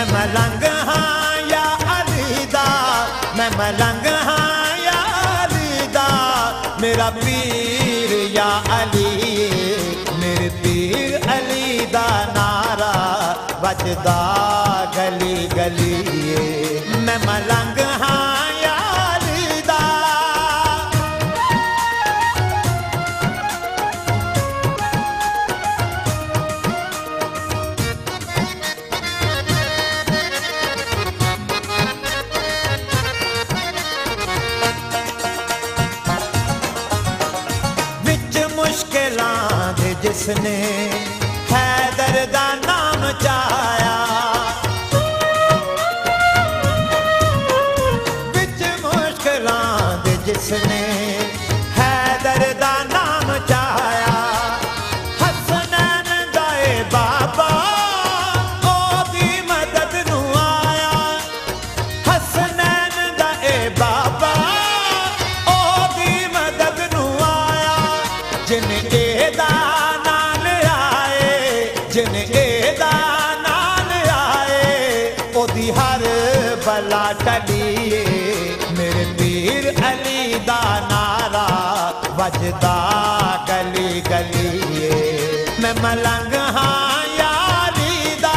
मैं मलंग हाँ या अली दा, मैं मलंग हाँ या अली दा, मेरा पीर या अली, मेरे पीर अली दा नारा बजदा गली गली। मैं मलंग हाँ या अली दा, मुश्किलां दे जिसने हैदर दा नाम चाया, बिच मुश्किलां दे जिसने हैदर दा नाम चाया, हसनैन दाए बाबा ओदी मदद नू आया, हसनैन दाए बाबा ओदी मदद नू आया, जिन एदा नाल आए, जिन एदा नाल आए, ओदी हर बला टलिए, मेरे पीर अली दा नारा वजदा गली गली। मैं मलंग हाँ या अली दा,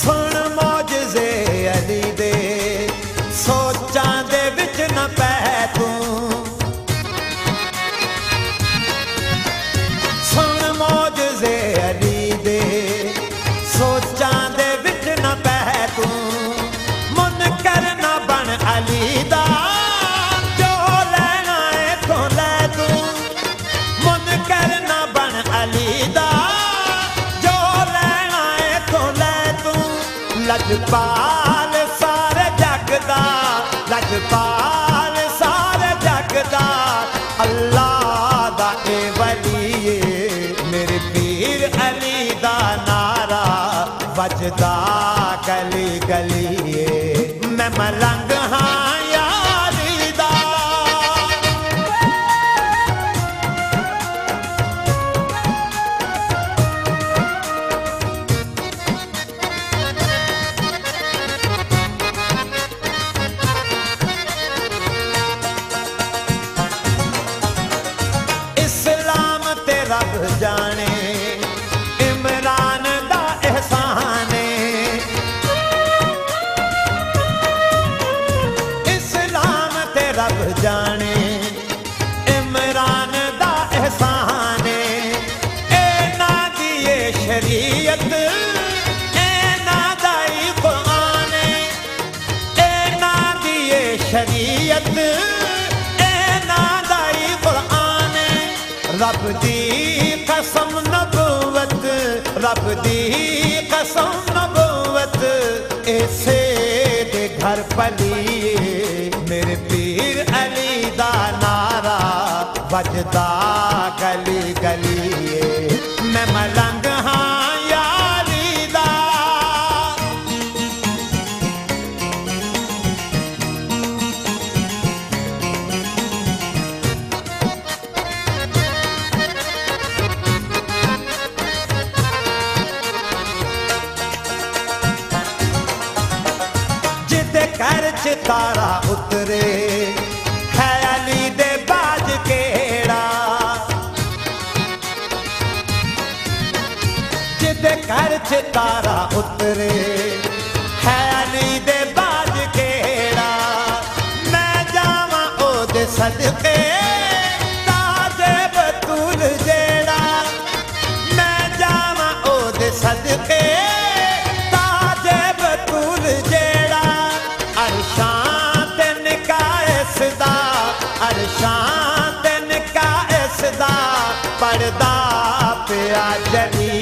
सुन मौजज़े अली दे, सोचां दे विच न पै तू, सुन मौजज़े अली दे, सोचां दे विच न पै तू, मुनकर न बन अली दा, जो लैना है तो लै तू, मुनकर न बन अली दा, जो लैना है तो लै तू, लजपाल सारे जगदा, लजपाल सारे जगदा, अल्लाह दा ए वली, मेरे पीर अली दा नारा वजदा गली गली। मैं मलंग हाँ या अली दा, इस्लाम ते रब जाने, इमरान दा एहसान, इस्लाम ते रब जाने, इमरान दा एहसान, ए ना दिए शरीयत, ए ना दाई कुरान, ए ना दिए शरीयत, ए ना दाई कुरान, रब दी कसम नबूवत, रब दी कसम नबूवत, ऐसे दे घर पलिए, मेरे पीर अली दा नारा वजदा गली गली। मैं मलंग हाँ या अली दा, जिदे घर च तारा उतरे, है अली दे बाज केड़ा, जिदे घर च तारा उतरे, है अली दे बाज केड़ा, मैं जावां ओदे सदके, ताजे बतूल जेड़ा, मैं जावां ओदे सदके, ताजे बतूल जेड़ा, अरशां ते निकायस दा, अरशां ते निकायस दा, पर्दा पिया जली,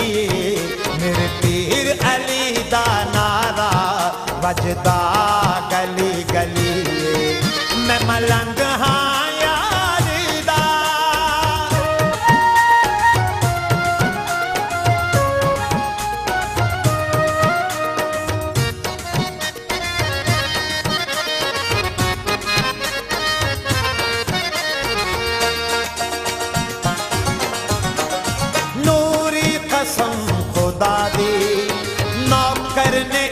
मेरे पीर अली दा नारा वजदा गली गली। मैं मलंग हाँ या अली दा, करने